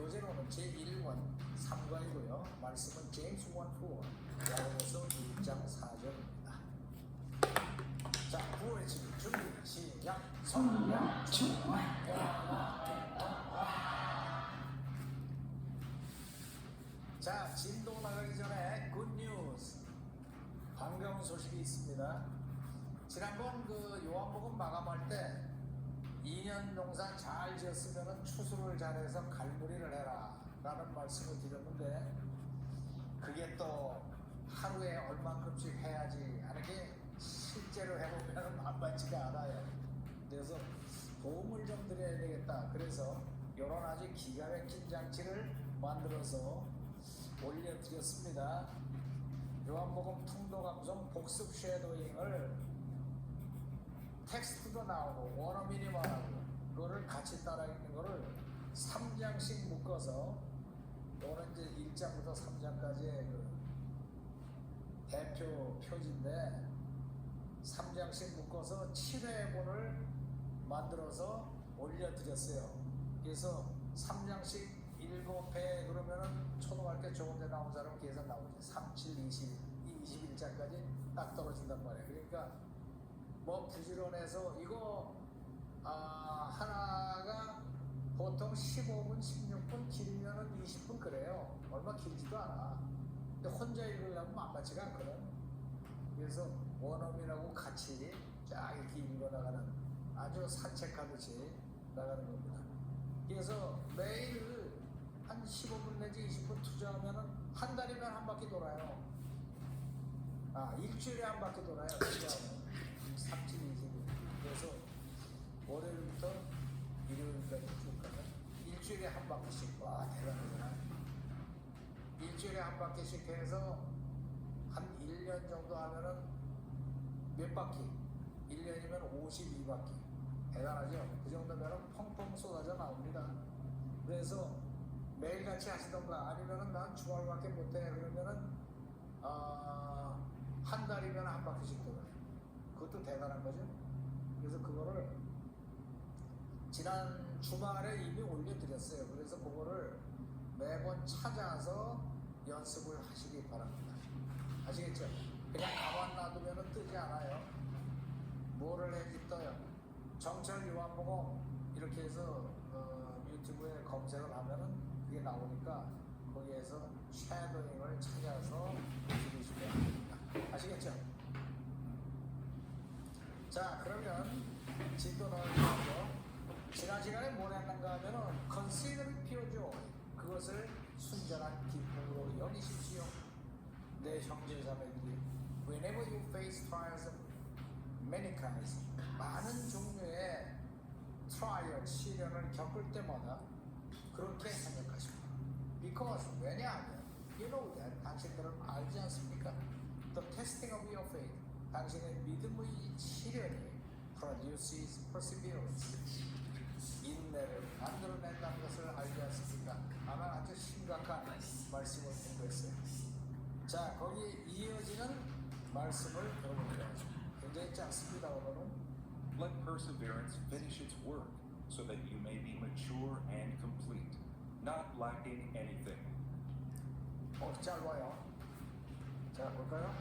교재로는 제1권 3과이고요. 말씀은 제임스 1:4 야고보서 1장 4절입니다. 자, 구호외치기 준비 시작. 성령 충만. 자, 진도 나가기 전에 굿뉴스, 반가운 소식이 있습니다. 지난번 그 요한복음 마감할 때 2년 농사 잘 지었으면 추수를 잘해서 갈무리를 해라 라는 말씀을 드렸는데, 그게 또 하루에 얼만큼씩 해야지 하는 게 실제로 해보면 만만치가 않아요. 그래서 도움을 좀 드려야 되겠다. 그래서 이런 아주 기가 막힌 장치를 만들어서 올려드렸습니다. 요한복음 통도감성 복습 쉐도잉을 텍스트도 나오고 원어민이 말하고 그거를 같이 따라 읽는 거를 3장씩 묶어서, 요거는 이제 1장부터 3장까지의 그 대표 표지인데 3장씩 묶어서 7회본을 만들어서 올려드렸어요. 그래서 3장씩 7회 그러면은 초등학교 좋은 데 나온 사람 계산 나오죠. 3, 7, 21장까지 딱 떨어진단 말이에요. 그러니까 뭐 부지런해서 이거 하나가 보통 15분, 16분, 길면은 20분 그래요. 얼마 길지도 않아. 근데 혼자 읽으려면 만만치가 않거든. 그래서 원어민하고 같이 쫙 이렇게 읽어나가는, 아주 산책하듯이 나가는 겁니다. 그래서 매일 한 15분 내지 20분 투자하면은 한 달이면 한 바퀴 돌아요. 일주일에 한 바퀴 돌아요. 투자하면 3, 7, 20일. 그래서 월요일부터 일요일까지 쭉 가면 일주일에 한 바퀴씩. 와, 대단하구나. 일주일에 한 바퀴씩 해서 한 1년 정도 하면은 몇 바퀴? 1년이면 52바퀴. 대단하죠? 그 정도면은 펑펑 쏟아져 나옵니다. 그래서 매일같이 하시던가, 아니면은 난 주말밖에 못해 그러면은 한 달이면 한 바퀴씩 돌아요. 그것도 대단한 거죠. 그래서 그거를 지난 주말에 이미 올려드렸어요. 그래서 그거를 매번 찾아서 연습을 하시기 바랍니다. 아시겠죠? 그냥 가만 놔두면 뜨지 않아요. 뭐를 해야지 떠요. 정철 요한복음 이렇게 해서 유튜브에 검색을 하면은 그게 나오니까 거기에서 쉐도잉을 찾아서 들으시면 됩니다. 아시겠죠? 자, 그러면 진도 넣어주시죠. 지난 시간에 뭘 했는가 하면은 consider pure joy, 그것을 순전한 기쁨으로 여기십시오. 내 형제자매들이 whenever you face trials of many kinds, 많은 종류의 trial, 시련을 겪을 때마다 그렇게 생각하십니다. Because, 왜냐하면 you know that, 당신들은 알지 않습니까? The testing of your faith, 당신의 믿음의 시련이 produces perseverance, 인내를 만들어낸다는 것을 알지 않습니까? 아마 아주 심각한 말씀을 공부했어요. 자, 거기 이어지는 말씀을 들어볼게요. 굉장히 짧습니다. 오늘은 Let perseverance finish its work, so that you may be mature and complete, not lacking anything. 짧아요. 자, 볼까요?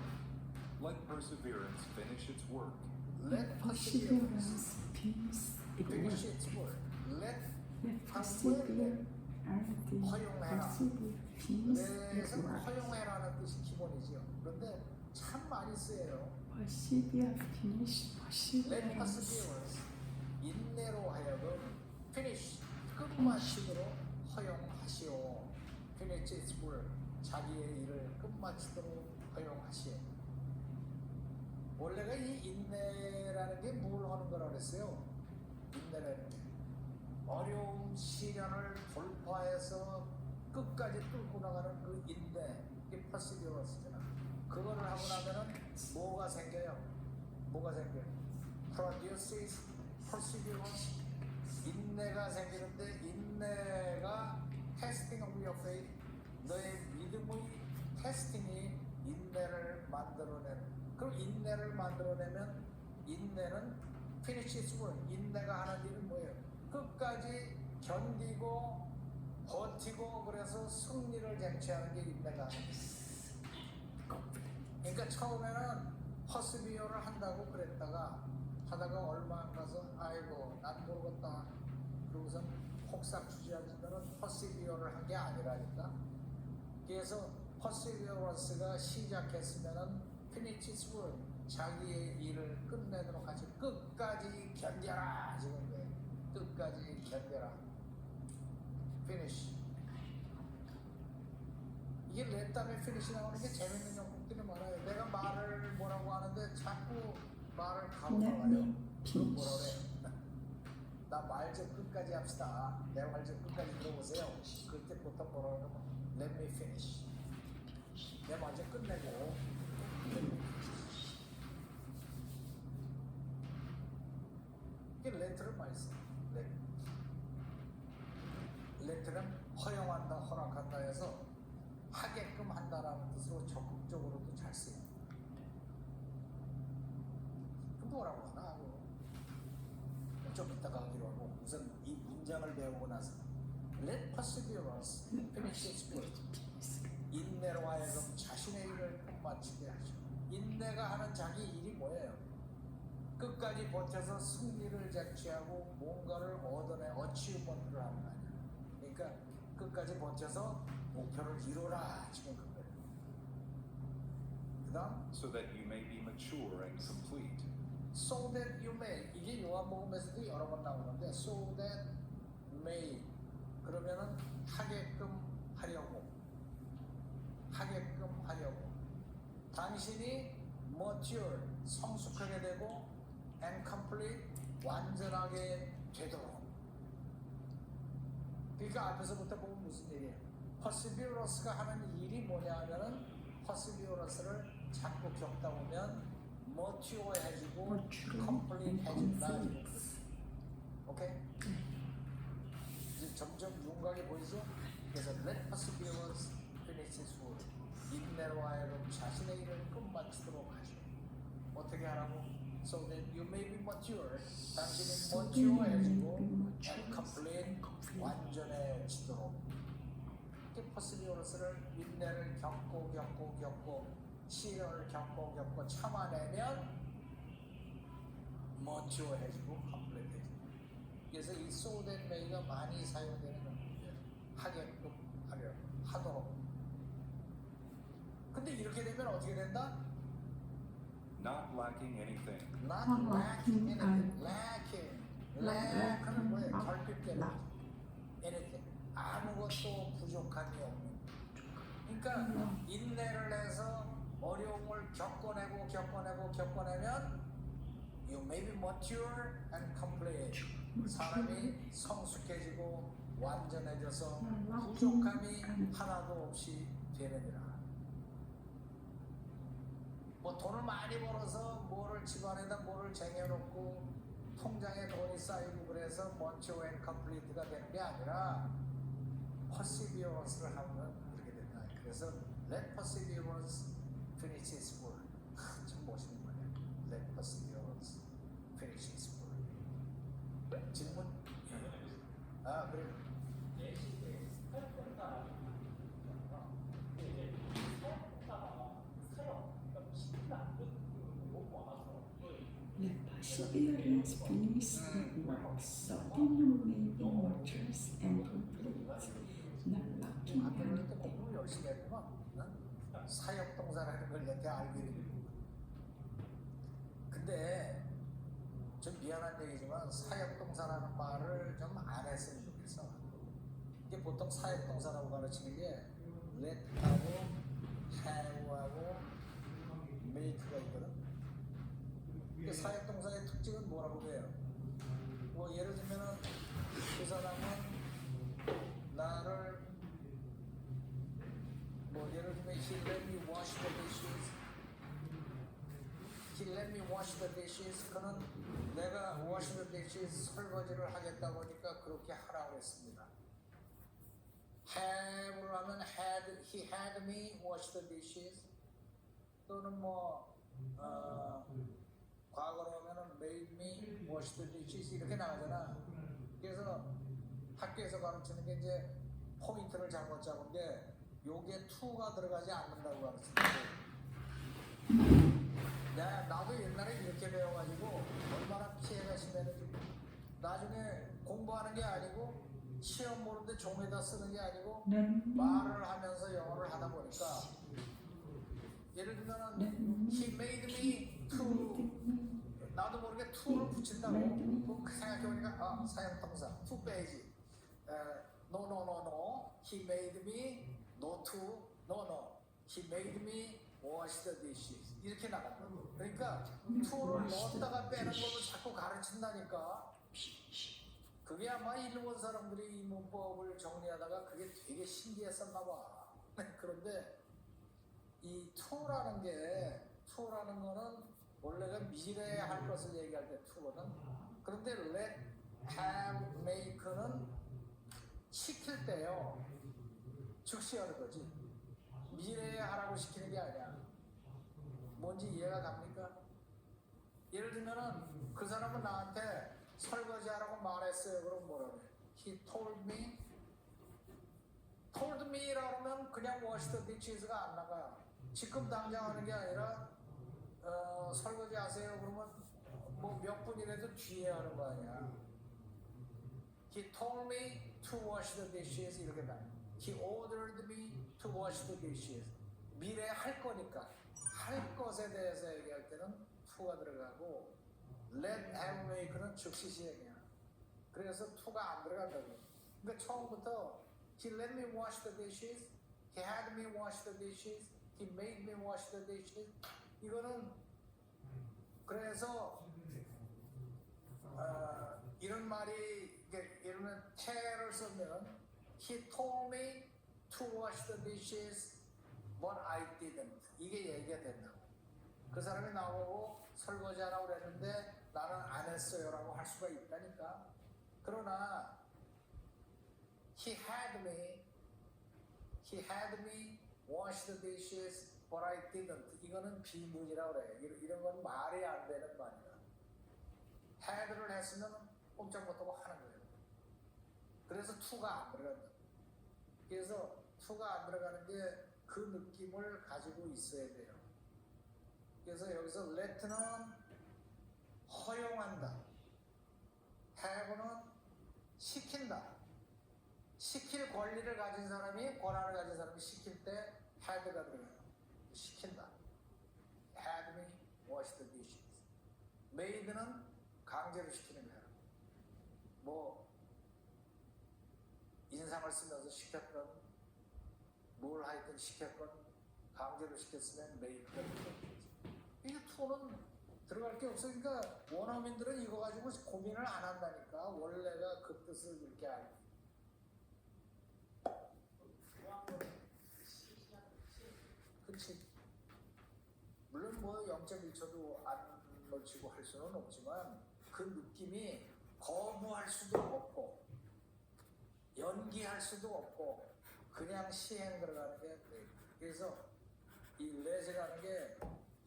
Let perseverance finish its work. Let perseverance perseverance finish finish its its work. Let perseverance 허용해라. finish its 그래서 work. 허용해라는 뜻이 기본이지요. 그런데 참 많이 쓰여요. persevere, finish, Let perseverance. perseverance, 인내로 하여금 finish, 끝마치도록 허용하시오. finish its work, 자기의 일을 끝마치도록 허용하시오. 원래가 이 인내라는 게 뭘 하는 거라고 그랬어요? 인내라는 게 어려움, 시련을 돌파해서 끝까지 뚫고 나가는 그 인내, 이게 perseverance잖아. 그거를 하고 나면은 뭐가 생겨요? 뭐가 생겨요? produces perseverance, 인내가 생기는데, 인내가 testing of your faith, 너의 믿음의 테스팅이 인내를 만들어내는. 그럼 인내를 만들어내면, 인내는 finish its work, 인내가 하는 일은 뭐예요? 끝까지 견디고 버티고 그래서 승리를 쟁취하는 게 인내가 아니에요. 그러니까 처음에는 퍼스비어를 한다고 그랬다가 하다가 얼마 안 가서 아이고 난 모르겠다 그러고선 폭삭 주저앉으면 퍼스비어를 한 게 아니라니까. 그래서 퍼스비어런스가 시작했으면은 피니치스를 자기의 일을 끝내도록 하지 끝까지 견뎌라 지금 거예요. 끝까지 견뎌라. 피니시. 이게 내 땀에 피니시 나오는 게 재밌는 영국들이 많아요. 내가 말을 뭐라고 하는데 자꾸 말을 가로막아요. 뭐라 그래? 나 말 좀 끝까지 합시다. 내 말 좀 끝까지 들어보세요. 그때 보통 뭐라 그러면 Let me finish. 내 말 좀 끝내고 Let me finish. 이게 레트를 많이 써요. 레트는 허용한다, 허락한다 해서 하게끔 한다라는 뜻으로 적극적으로도 잘 써요. 그 뭐라고 하나 하고 좀 이따가 하기로 하고 우선 이 문장을 배우고 나서 Let perseverance finish its work. 인내로 하여금 자신의 일을 끝마치게 하죠. 인내가 하는 자기 일이 뭐예요? 끝까지 버텨서 승리를 쟁취하고 뭔가를 얻어내 어치브먼트를 하는 거 아니야. 그러니까 끝까지 버텨서 목표를 이루라 지금 그거예요. 그다음 So that you may be mature and complete, so that you may 이게 요한복음에서도 여러 번 나오는데 so that may 그러면은 하게끔 하려고 당신이 mature 성숙하게 되고 and complete 완전하게 되도록. 그러니까 앞에서부터 보면 무슨 얘기예요? perseverance가 하는 일이 뭐냐 하면은 perseverance를 자꾸 겪다 보면 mature해지고 complete 해진다. 오케이? 이제 점점 윤곽이 보이죠? 그래서 let perseverance finish its work. 인내로 하여금 자신의 일을 끝마치도록 하죠. 어떻게 하라고? So that you may be mature. 당신이 mature해지고 and complete 완전해지도록. 이렇게 perseverance를 인내를 겪고 시련을 겪고 참아내면 mature해지고 complete해지고. 그래서 이 so that may가 많이 사용되는 겁니다. 하게끔 하도록. 근데 이렇게 되면 어떻게 된다? not lacking anything. Not lacking anything. lack는 뭐예요? 결핍되는 거죠. anything. 아무것도 부족함이 없는. 그러니까 인내를 해서 어려움을 겪어내면 you may be mature and complete. 사람이 성숙해지고 완전해져서 부족함이 하나도 없이 되느니라. 뭐 돈을 많이 벌어서 뭐를 집안에다 뭐를 쟁여놓고 통장에 돈이 쌓이고 그래서 mature and complete가 되는 게 아니라 perseverance를 하면 그렇게 된다. 그래서 let perseverance finish its work. 참 멋있는 거예요. Let perseverance finish its work. 질문? 아 그래. Let perseverance finish the work, so that you may be mature and complete, not lacking 아 그럴 때 anything. 공부를 열심히 했구나. 사역동사라는 걸 이렇게 알게 되는 거예요. 근데 좀 미안한 얘기지만 사역동사라는 말을 좀 안 했으면 좋겠어. 이게 보통 사역동사라고 가르치는 게 let하고 have하고 make가 있거든. 그 사역동사의 특징은 뭐라고 해요? 뭐 예를 들면은 그 사람은 나를 뭐 예를 들면 he let me wash the dishes. He let me wash the dishes. 그는 내가 wash the dishes 설거지를 하겠다고 하니까 그렇게 하라고 했습니다. have를 하면 he had me wash the dishes. 또는 뭐 과거로 하면은 made me wash the dishes 이렇게 나가잖아. 그래서 학교에서 가르치는 게 이제 포인트 개념을 잘못 잡은 게 요게 to가 들어가지 않는다고 가르치는데 나도 옛날에 이렇게 배워가지고 얼마나 피해가 심했는지 나중에 공부하는 게 아니고 시험 보는데 종에다 쓰는 게 아니고 말을 하면서 영어를 하다 보니까 예를 들면은 he made me to 나도 모르게 to를 붙인다고 그 생각해보니까 사용동사 to 빼야지 no he made me no to no he made me wash the dishes 이렇게 나간다. 그러니까 to를 넣었다가 빼는 걸로 자꾸 가르친다니까. 그게 아마 일본 사람들이 이 문법을 정리하다가 그게 되게 신기했었나 봐. 그런데 이 to라는 거는 원래가 미래에 할 것을 얘기할 때 to거든. 그런데 let, have, make는 시킬 때요. 즉시 하는 거지. 미래에 하라고 시키는 게 아니야. 뭔지 이해가 갑니까? 예를 들면은 그 사람은 나한테 설거지 하라고 말했어요. 그럼 뭐라 그래? He told me. told me라고 하면 그냥 wash the dises가 안 나가요. 지금 당장 하는 게 아니라 설거지 하세요. 그러면 뭐 몇 분이라도 뒤에 하는 거 아니야. He told me to wash the dishes 이렇게 나. He ordered me to wash the dishes. 미래에 할 거니까 할 것에 대해서 얘기할 때는 to가 들어가고 let, have, make는 즉시 시행이야. 그래서 to가 안 들어간다고. 그러니까 처음부터 he let me wash the dishes, he had me wash the dishes, he made me wash the dishes. 이거는 그래서 이런 말이 이러면 te를 쓰면 he told me to wash the dishes, but I didn't. 이게 얘기가 된다고. 그 사람이 나보고 설거지 하라고 그랬는데 나는 안 했어요라고 할 수가 있다니까. 그러나 he had me wash the dishes, but I didn't. 이거는 비문이라고 그래. 이런 건 말이 안 되는 말이야. had를 했으면 꼼짝 못하고 하는 거예요. 그래서 to가 안 들어간다. 그래서 to가 안 들어가는 게 그 느낌을 가지고 있어야 돼요. 그래서 여기서 let는 허용한다. have는 시킨다. 시킬 권리를 가진 사람이 권한을 가진 사람이 시킬 때 had가 들어가요. 시킨다. had me wash the dishes. made는 강제로 시키는 거야. 뭐 인상을 쓰면서 시켰던 뭘 하여튼 시켰건 강제로 시켰으면 made가 들어가요. 이게 to는 들어갈 게 없으니까 원어민들은 이거 가지고 고민을 안 한다니까. 원래가 그 뜻을 이렇게 알고. 그렇지. 물론 뭐 0.1초도 안 놓치고 할 수는 없지만 그 느낌이 거부할 수도 없고 연기할 수도 없고 그냥 시행 들어가는 게 그래요. 그래서 이 let이라는 게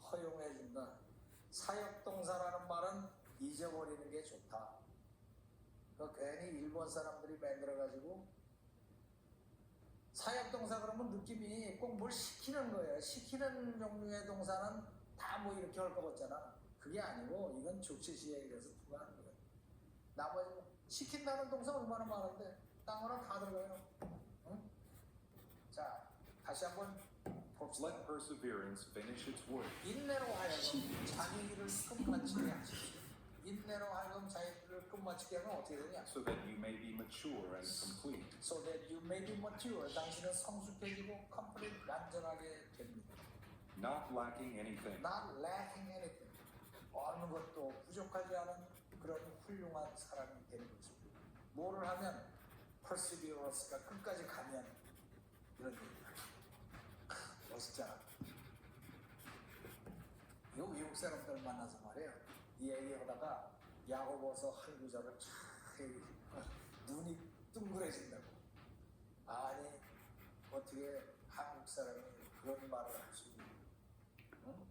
허용해준다. 사역동사라는 말은 잊어버리는 게 좋다. 그 괜히 일본 사람들이 만들어가지고 사역동사 그러면 느낌이 꼭 뭘 시키는 거예요. 시키는 종류의 동사는 다 뭐 이렇게 할 거 같잖아. 그게 아니고 이건 조치시행이라서 누가 하는 거예요. 나머지 뭐 시킨다는 동사 얼마나 많은데 땅어는 다 들어가요. 응? 자, 다시 한번 봅시다. Let perseverance finish its work, 인내로 하여금 자기 일을 끝마치게 하십시오. 인내로 하여금 자기 일을 끝마치게 하면 어떻게 되냐? so that you may be mature and complete, So that you may be mature. 당신은 성숙해지고 complete 완전하게 됩니다. not lacking anything. Not lacking anything. 어느 것도 부족하지 않은 그런 훌륭한 사람이 되는 거죠. 뭐를 하면 perseverance가 끝까지 가면 이런 얘기예요. 멋있잖아. 이 외국 사람들 만나서 말이에요. 이 얘기하다가 야고보서 한 구절을 쫙 눈이 둥그레진다고. 아니 어떻게 한국 사람이 그런 말을 할 수 있는? 응?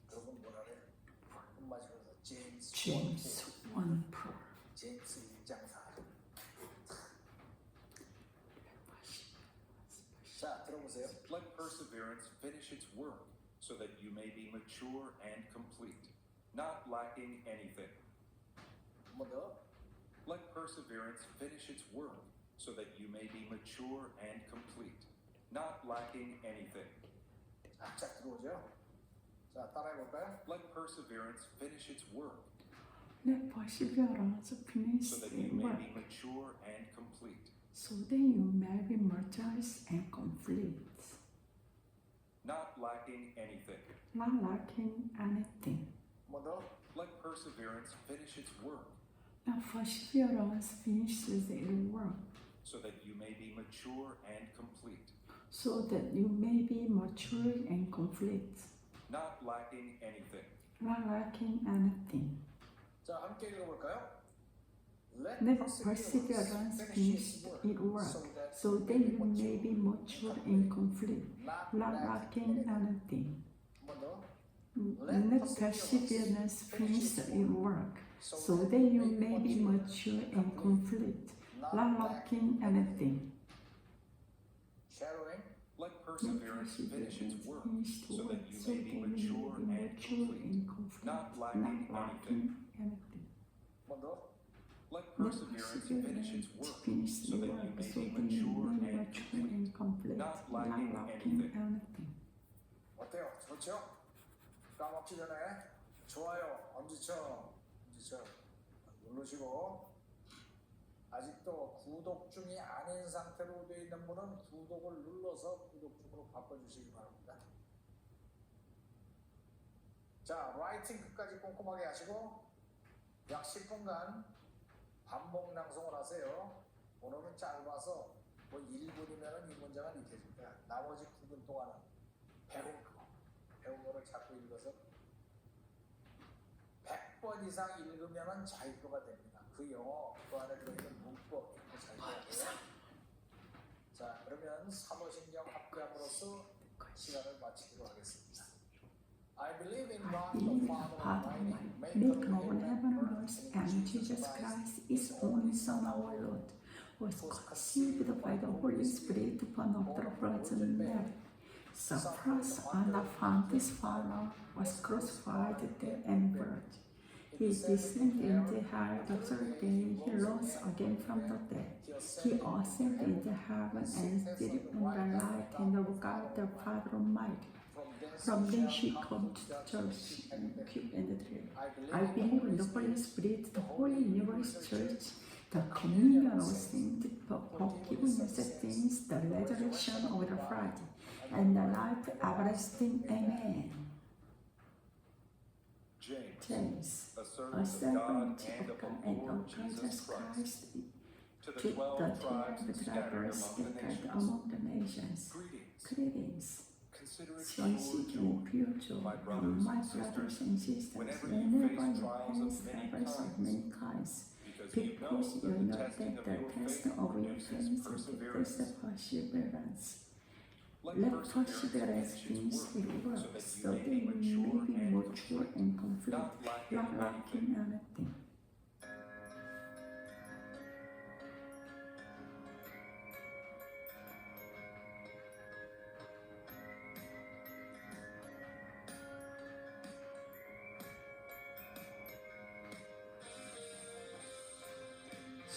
그러면 뭐라 그래? 한마디로 James 1:4. 제임스 1장 4절. 읽어보세요. Let perseverance finish its work, so that you may be mature and complete, not lacking anything. 한 번 더. Let perseverance finish its work, so that you may be mature and complete, not lacking anything. 쫙 들어오죠? 자, 따라해볼까요? Let perseverance finish its work, Let perseverance finish so that its you may work, be mature and complete, so that you may be mature and complete, not lacking anything. not lacking anything. 한 번 더. Let perseverance finish its work, Let perseverance finishes its work, so that you may be mature and complete, so that you may be mature and complete, not lacking anything. not lacking anything. 자, 함께 읽어볼까요? Let perseverance finish its work, so that you may be mature and complete, not lacking anything. 한 번 더. Let perseverance finish its work, so that you may be mature and complete, not lacking anything. Shadowing. Let Let perseverance finish its perseverance work, finish its so work, that you so may that be you may mature be and mature complete, and complete, not not lacking lacking anything. 한 번 더. Let Let perseverance finish its work, finish so its that work, you may so be that you mature may be and mature complete, and complete, not not lacking lacking anything. 어때요? 좋죠? 까먹기 전에 좋아요, 엄지척, 엄지척 누르시고 아직도 구독 중이 아닌 상태로 되어 있는 분은 구독을 눌러서 구독 중으로 바꿔주시기 바랍니다. 자, 라이팅 끝까지 꼼꼼하게 하시고 약 10분간 반복 낭송을 하세요. 오늘은 짧아서 뭐 1분이면 이 문장은 익혀집니다. 나머지 9분 동안은 배운 거를 자꾸 읽어서 100번 이상 읽으면 자유표가 됩니다. 그 영어, 그 안에 들어있는 문법, 이거 자유표가 돼요. 자, 그러면 사도신경 합계함으로써 시간을 마치도록 하겠습니다. I believe in God the Believe in the Father Father Almighty, Almighty, maker maker of of heaven and earth, earth, and and Jesus Christ, His only Son, our Lord, was conceived by the Holy Spirit, born of the Virgin Mary, suffered under Pontius Pilate, was crucified, dead, and buried. He descended into hell the third day. He rose again from the dead. He ascended into heaven and seated on the right hand of God the Father Almighty. From thence she comes to judge and keep and the dead. I believe in the Holy Spirit, the Holy Universal Church, the communion of saints, the forgiveness of sins, the resurrection of the Friday, and the life everlasting. Amen. James, a a servant of servant God of God and and of the Lord of Jesus Jesus Christ, Christ, to to the the 12 tribes 12 scattered tribes among the scattered nations. among the nations. Greetings. Greetings. Consider it Sensitive pure joy, and pure joy, my brothers my and brothers sisters, and sisters, whenever whenever you face you trials face of many troubles of kinds, many kinds, because you know because that you the know that testing of the your test faith of your produces faith perseverance. produces perseverance. Let Let perseverance perseverance finish its finish its work, work, so so that that you may be mature and complete, not lacking not lacking anything.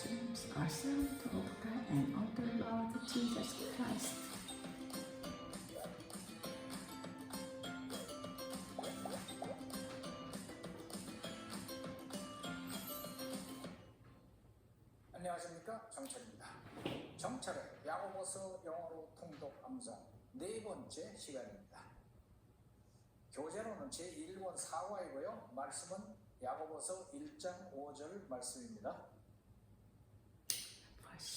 James, a servant of God and of the Lord Jesus Christ. 안녕하십니까, 정철입니다. 정철의 야고보서 영어로 통독 암송 네 번째 시간입니다. 교재로는 제1권 4과이고요. 말씀은 야고보서 1장 5절 말씀입니다.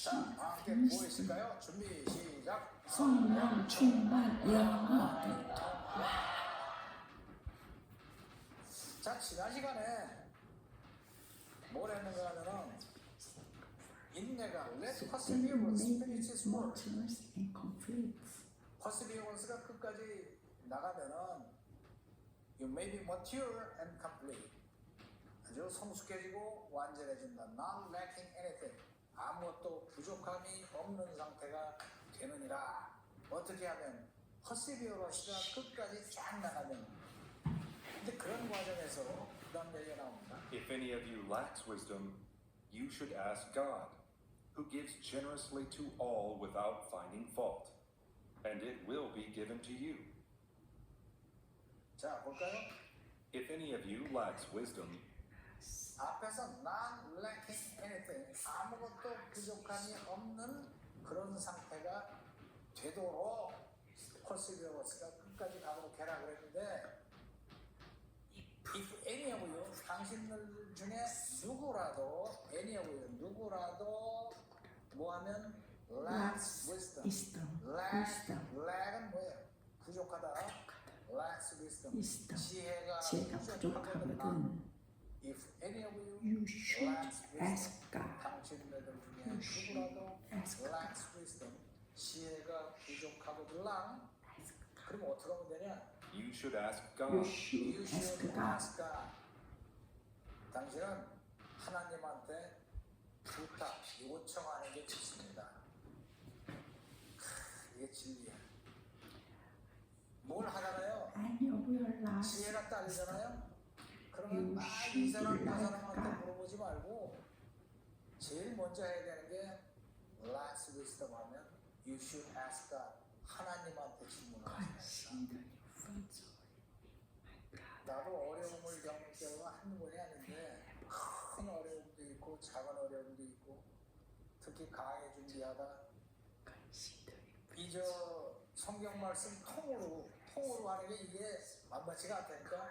자, 함께 구호했을까요? 준비 시작. 성령 충만 영화를 자, 지난 시간에 뭘 했는가 하면은 인내가 let perseverance finish its work. mature and complete. perseverance가 끝까지 나가면은 you may be mature and complete. 아주 성숙해지고 완전해진다. Not lacking anything. 아무것도 부족함이 없는 상태가 되느니라. 어떻게 하면 퍼시비어러스가 끝까지 쫙 나가면. 근데 그런 과정에서 그다음 얘기가 나옵니다. If any of you lacks wisdom, you should ask God, who gives generously to all without finding fault, and it will be given to you. 자, 볼까요? If any of you lacks wisdom, 앞에서 not lacking anything, 아무것도 부족함이 없는 그런 상태가 되도록 퍼시비어러스가 끝까지 가도록 해라 그랬는데, if any of you, 당신들 중에 누구라도, any of you, 누구라도 뭐하면 lacks wisdom. lack은 뭐예요? 부족하다. lacks wisdom. 지혜가 제가 부족하거든. if any of you You should lacks ask wisdom, God. 당신들 중에 You should 누구라도 ask God. lacks wisdom, 지혜가 부족하거들랑. 그럼 어떻게 하면 되냐? you should ask You God. should You ask should God. ask God. 당신은 하나님한테 부탁, 요청하는 게 좋습니다. 이게 진리야. 뭘 하잖아요? Any of your last 지혜가 딸리잖아요? 그러면 You 이 사람, 저 should 사람한테 like 물어보지 말고 제일 먼저 해야 되는 게 last wisdom 하면 you should ask God. 하나님한테 질문하세요. consider your joy. 나도 어려움을 겪을 때가 한두 번이 아닌데 큰 어려움도 있고 작은 어려움도 있고 특히 강의 준비하다 Consider 이 저 성경 말씀 통으로 하는 게 이게 만만치가 않다니까.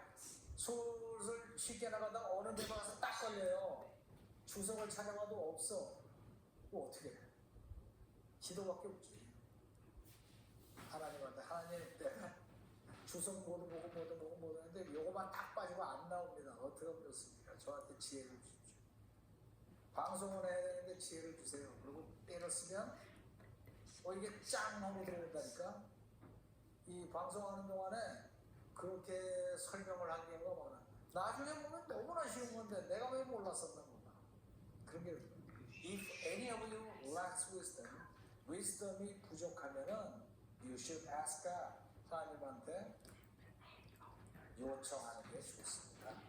술을 쉽게 나가다가 어느 데 가서 딱 걸려요. 주석을 찾아봐도 없어. 뭐 어떻게 해? 기도밖에 없지. 하나님한테 하나님 때문에 주석 모두 보고 하는데 요거만 딱 빠지고 안 나옵니다. 어떻게 하면 좋습니까? 저한테 지혜를 주십시오. 방송을 해야 되는데 지혜를 주세요. 그리고 때를 쓰면 이게 짱 하고 들어온다니까. 이 방송하는 동안에 그렇게 설명을 한 경우가 많아. 나중에 보면 너무나 쉬운 건데 내가 왜 몰랐었나 몰라. 그런 게 if any of you lacks wisdom, wisdom이 부족하면은 you should ask God. 하나님한테 요청하는 게 좋습니다.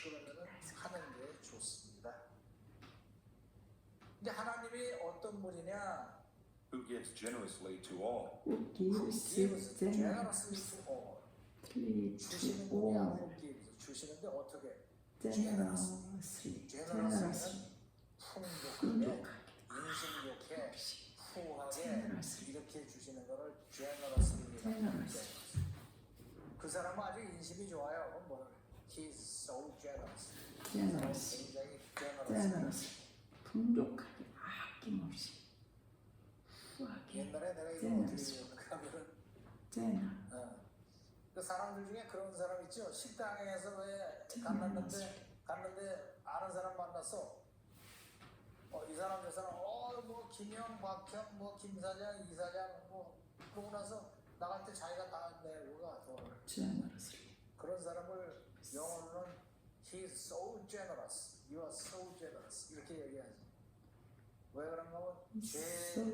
그러면은 하는 게 좋습니다. 근데 하나님이 어떤 분이냐? Who gives generously to all. Who Who gives gives generously generously to all. to 주시는 분이 all. 아니고 gives. 주시는데 어떻게? Generously. generously는 풍족하게, 풍족하게, 인심 좋게, 후하게 generously. 이렇게 주시는 거를 generously라고 generous. 합니다. 그 사람은 아주 인심이 좋아요. 그럼 뭐라 그래? He's so generous. generous. 굉장히 generous. generous. 풍족하게 아낌없이 후하게 옛날에 내가 이거 generous. 어떻게 하면은 generous. 그 사람들 중에 그런 사람 있죠. 식당에서 왜 갔는데 아는 사람 만났어. 이 사람 저 사람 뭐 김영, 박형, 뭐 김 사장, 이 사장 뭐 그러고 나서 나갈 때 자기가 다 내고가 돈을. generously. 그런 사람을 영어로는 he's so generous, you are so generous 이렇게 얘기하지. 왜 그런가 하면 So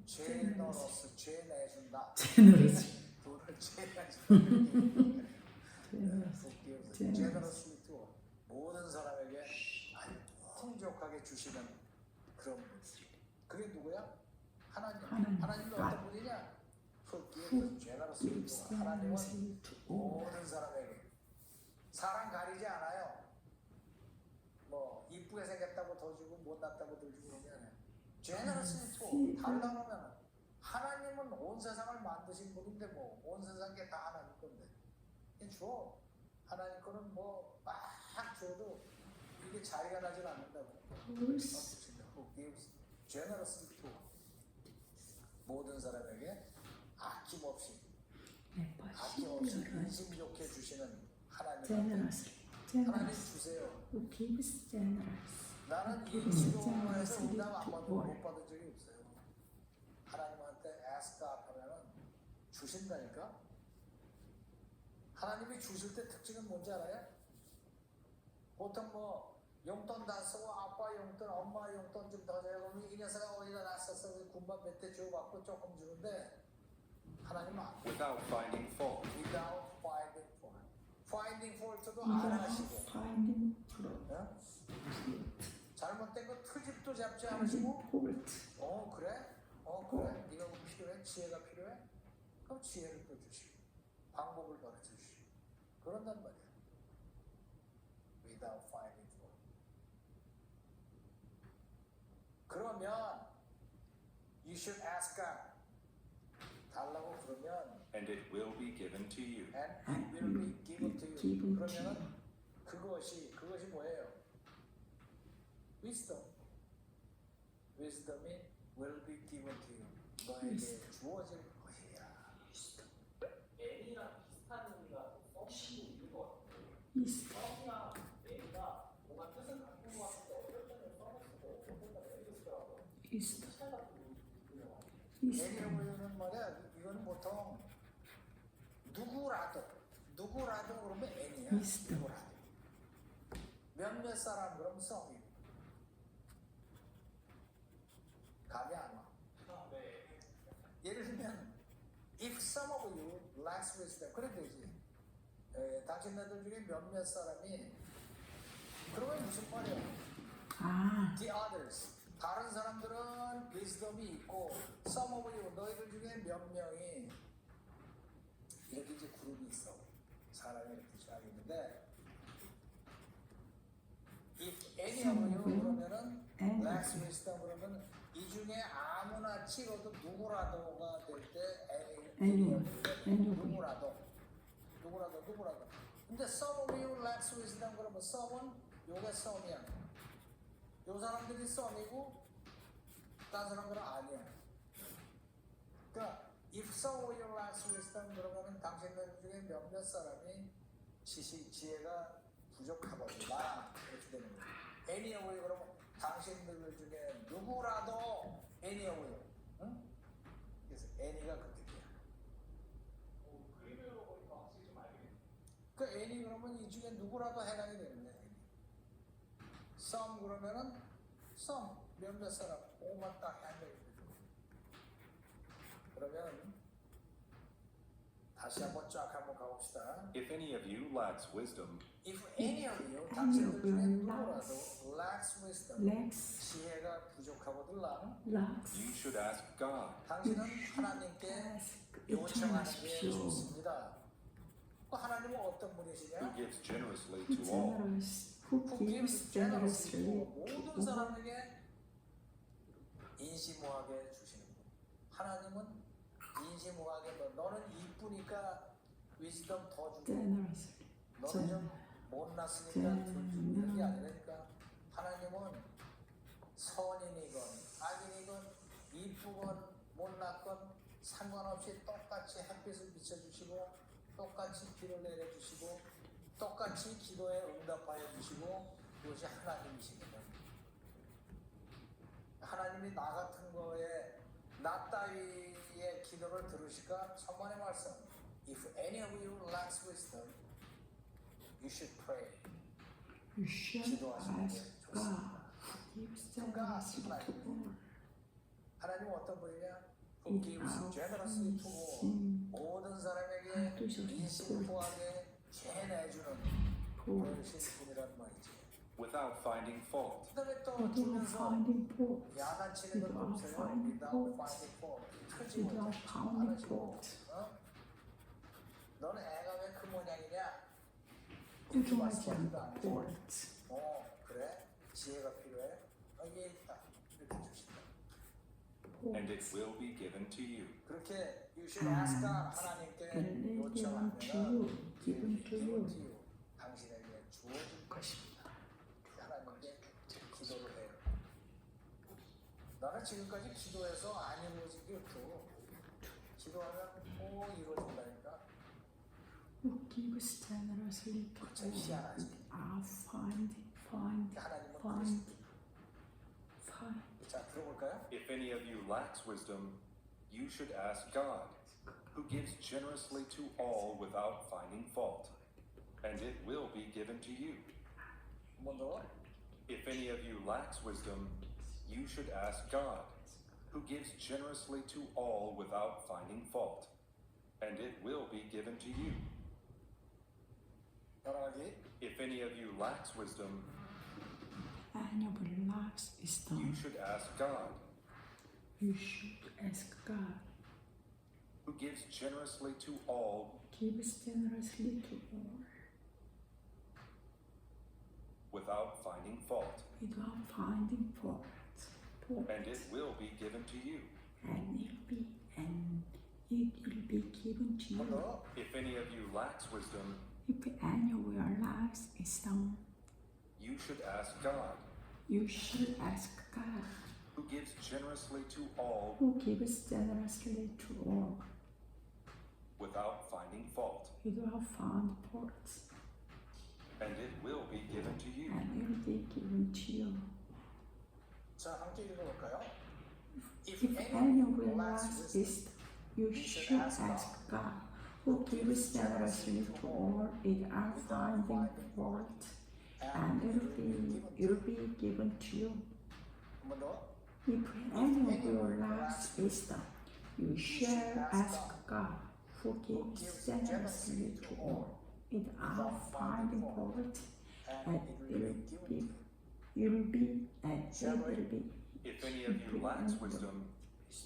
generous, 죄 내준다. generous. 돈을 죄 내준다. generous. generously to 모든 사람에게 아주 풍족하게 주시는 그런 분. 그게 누구야? 하나님. 하나님. 하나님은 어떤 분이냐? Who generously gives to. 하나님은 generously to all. 모든 사람에게 사람 가리지 않아요. 뭐 이쁘게 생겼다고 더 주고 못났다고 더 주고 그런 게 아니에요. generously to 달라면 하나님은 온 세상을 만드신 분인데 뭐 온 세상 게 다 하나님 건데 줘. 하나님 거는 뭐 막 줘도 이게 자리가 나질 않는다고. Who's Who gives generously to 모든 사람에게 아낌없이 인심 좋게 주시는 하나님. generously. 하나님 generous. 주세요. Who gives generous. 나는 이 기도에서 응답 안 받은 못 받은 적이 없어요. 하나님한테 ask God 하면은 주신다니까. 하나님이 주실 때 특징은 뭔지 알아요? 보통 뭐 용돈 다 쓰고 아빠 용돈, 엄마 용돈 좀 더 줘요. 그러면 이 녀석아 어디다 놨었어? 군밤 몇 대 줘갖고 조금 주는데 하나님은 안 돼요. without finding fault. Without finding fault. Finding fault도 안 하시고, finding fault. 어? 잘못된 거 트집도 잡지 finding 않으시고, fault. 그래? 그래? 네가 필요해? 지혜가 필요해? 그럼 지혜를 또 주시고, 방법을 가르쳐 주시고, 그런단 말이야. Without finding fault. 그러면 you should ask God. 달라고 그러면 And it will be given to you. and it will be given to you. given to 그러면은 그것이 뭐예요? wisdom. wisdom이 will be given to you. 너에게 주어질 것이야. N이랑 비슷한 의미가 썸이 있는 것 같아요. is 썸이랑 N이가 뭔가 뜻을 갖는 것 같은데 어떨 때는 썸을 쓰고 어떨 때는 N을 쓰더라고요. is 차이 같은 게 있는 것 같아요. is 애니어는 말이야. 이거는 보통 누구라도 그러면 애니야. wisdom. 누구라도. 몇몇 사람 그러면 썸이고. 감이 안 와. 네. 예를 들면 if some of you lacks wisdom 그래 되지. 당신네들 중에 몇몇 사람이 그러면 무슨 말이야? 아 The others 다른 사람들은 wisdom이 있고 some of you 너희들 중에 몇 명이 이렇게 이제 그룹이 있어. 사람이 이렇게 시작이 있는데 if any of you 그러면은 any lacks wisdom 그러면 이 중에 아무나 찍어도 누구라도가 될 때 Anyone. 누구라도 근데 some of you lacks wisdom 그러면 some은 요게 some이야. 요 사람들이 some이고 다른 사람들은 아니야. 그러니까 if some of you lacks wisdom 그러면은 당신들 중에 몇몇 사람이 지혜가 부족하거든요. 이렇게 되는 거예요. any of you 그러면 당신들 중에 누구라도 any of you. 응? 그래서 any가 그렇게 돼요. 그림으로 보니까 확실히 좀 알겠네요. 그 any 그러면 이 중에 누구라도 해당이 되는 거예요. some 그러면은 some 몇몇 사람 오만 딱 해당이 되는 거예요. 그러면 다시 한번 쫙 한번 가봅시다. If any of you lacks wisdom, If any of you any 당신들 of 중에 you 누구라도 lacks wisdom lacks 지혜가 부족하거들라 lacks you should ask God, 당신은 하나님께 ask 요청하는 게 요청하십시오. 좋습니다. 하나님은 어떤 who 분이시냐? gives generously Who to all. generous who gives generously 모든 to all. 사람에게 인시무하게 주시는 분. 하나님은 인시무하게 너는 이쁘니까 위즈덤 더 주고 generously 너는 좀 못났으니까 더 주는 게 아니라니까. 하나님은 선인이건 악인이건 이쁘건 못났건 상관없이 똑같이 햇빛을 비춰주시고 똑같이 비를 내려주시고 똑같이 기도에 응답하여 주시고 그것이 하나님이십니다. 하나님이 나 같은 거에 나 따위의 기도를 들으실까? 천만의 말씀. If any of you lacks wisdom, you should pray. you should 기도하시는 게 ask God 좋습니다. who gives generously to all. 하나님은 어떤 분이냐? Who gives generously to all. 신 모든 사람에게 주셔서 인신부하게 죄내주는 poor 그러신 분이란 말이지. without finding fault. 그다음에 또 without 주면서 finding fault 야단치는 것도 without 없어요. finding Without fault finding fault. 크지 without 못해. finding 하나시고. fault 너는 애가 왜 그 모양이냐? 꾸중하지 않고 fault 그래? 지혜가 필요해? 이게 있다. 이렇게 주신다. And it will be given to you. 그렇게 you should ask God 하나님께 and given to 요청하면 you given to you 당신에게 주어질 것입니다. 하나님께 기도를 해요. 나는 지금까지 기도해서 안 이루어진 게 없어. 기도하면 꼭 이루어진다니까. Who gives generously to 참 희한하지. all find 하나님은 find 그러십니다. find 자, 들어볼까요? If any of you lacks wisdom, you should ask God, who gives generously to all without finding fault, and it will be given to you. 한 번 더. If any of you lacks wisdom, you should ask God, who gives generously to all without finding fault, and it will be given to you. 따라가기. If any of you lacks wisdom, Any of you lacks you wisdom, should ask God, you should ask God. who gives generously to all Gives generously to all without finding fault, without finding fault. and it will be given to you. And it will be given to 한 번 you. 더. If any of you lacks wisdom, If any of you lacks wisdom, you should ask God, you should ask God, who gives generously to all who gives generously to all without finding fault, without finding fault, and it will be given to you. and it will be given to you. 자, 함께 읽어볼까요? If any of you lacks wisdom, you should ask God, who gives generously to all without finding fault, and it will be given to you. 한 번 더. If any of you lacks wisdom, you shall ask God, who gives generously to all without finding fault, and it will be. If any of you lacks wisdom,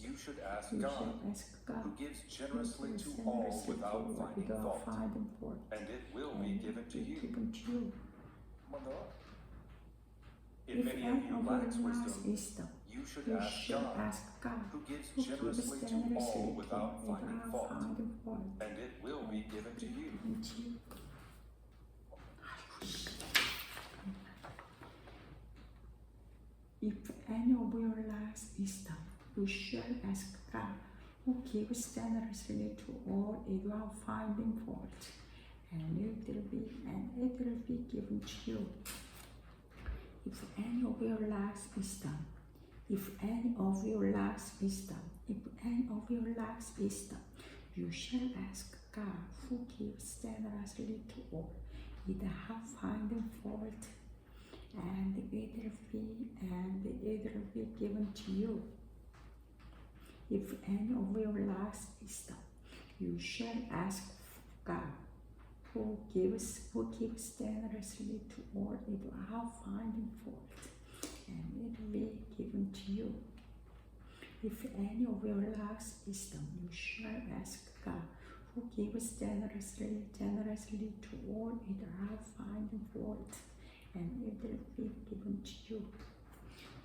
you should ask You God, shall ask God, who gives who generously gives to all generously to without all finding without fault, finding fault, and it will and be it given will to be you. given to you. 한 번 더. If any of you lacks wisdom, wisdom, you should you ask should God, ask God, who gives who gives generously to generously all to without all finding without fault, finding fault, and it will be given to you. given to you. If any of you lacks wisdom, you shall ask God, who gives generously to all without finding fault, and it will be given to you. If any of you lacks wisdom, if any of you lacks wisdom, if any of you lacks wisdom, you shall ask God, who gives generously to all without finding fault, and it will be given to you. If any of you lacks wisdom, you shall ask God, who gives generously to all without finding fault, and it will be given to you. If any of you lacks wisdom, you shall ask God, who gives generously to all without finding fault, and it will be given to you.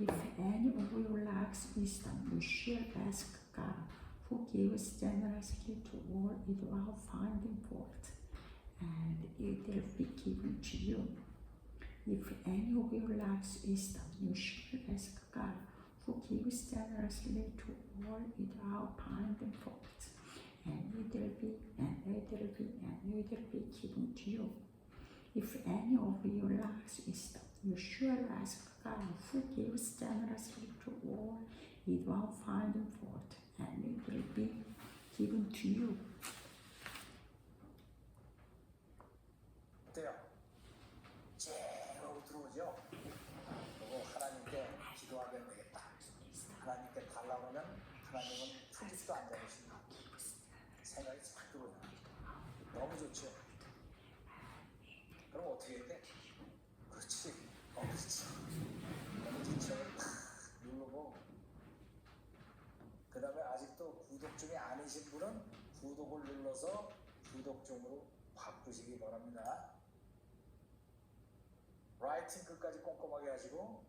If any of you lacks wisdom, you shall ask God, who gives generously to all without finding fault, and it will be given to you. If any of you lacks wisdom, you shall ask God, who gives generously to all without finding fault, and it will be given to you. If any of you lacks wisdom, you shall ask God, who gives generously to all without finding fault, and it will be given to you. 어때요? 제로 들어오죠? 그리고 하나님께 기도하면 되겠다. 하나님께 달라고 하면 하나님은 풀리지도 않으신다. 생각이 싹 들어오죠. 너무 좋죠? 그럼 어떻게 해야 돼? 그렇지. 그렇지. 엄지척을 탁 누르고 그 다음에 아직도 구독 중에 아니신 분은 구독을 눌러서 구독 중으로 바꾸시기 바랍니다. 라이팅 끝까지 꼼꼼하게 하시고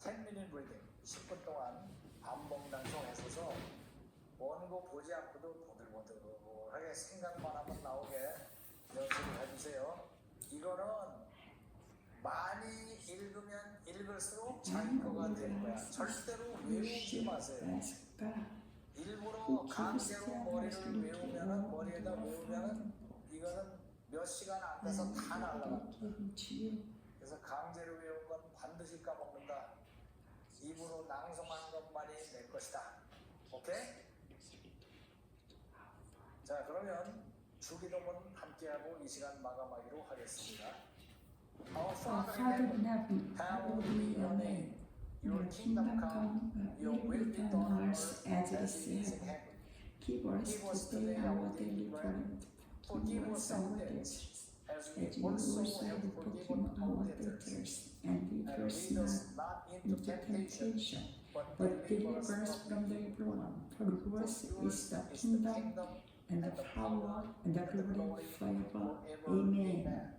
10minute reading 10분 동안 반복낭송 하셔서 원고 보지 않고도 보들보들하게 생각만 하면 나오게 연습을 해주세요. 이거는 많이 읽으면 읽을수록 자기 거가 될 거야. 절대로 외우지 마세요. 일부러 강제로 머리를 외우면은 머리에다 외우면은 이거는 몇 시간 안 돼서 다 날라갑니다. 그래서 강제로 외운 건 반드시 까먹는다. 입으로 낭송한 것만이 내 것이다. 오케이? 자, 그러면 주기도문 함께하고 이 시간 마감하기로 하겠습니다. Our Our Father in heaven, hallowed be your name. Your Your kingdom kingdom come, come, your will will be be done done on on earth earth as it as is it in is in heaven. heaven. Give us today our daily bread. Forgive us our debts, as we as you also also have have forgiven forgiven our our debtors. debtors. And lead And us lead us not not into into temptation, temptation, but but deliver us deliver us from the evil. evil one. For For yours yours is the is kingdom and the power and the glory forever. forever. Amen.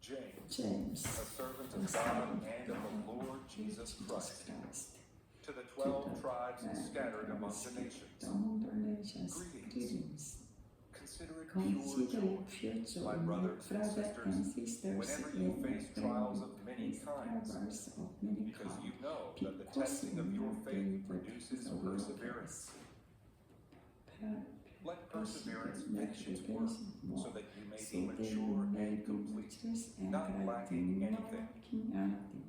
James, James, a servant a of God servant and of of the God, Lord Jesus Christ, to the to 12 the tribes scattered among the scattered nations, among the nations. Greetings. Greetings. consider it Consider pure it pure joy, joy, my my brothers and brother and sisters, whenever you face trials of many kinds, trials of many because kinds. you know that the Because testing you of your know faith that produces of your perseverance. faith. Let perseverance finish its Perseverance work, more, so that you may so be that mature you may and be complete, mature and not complete, lacking not anything. lacking anything.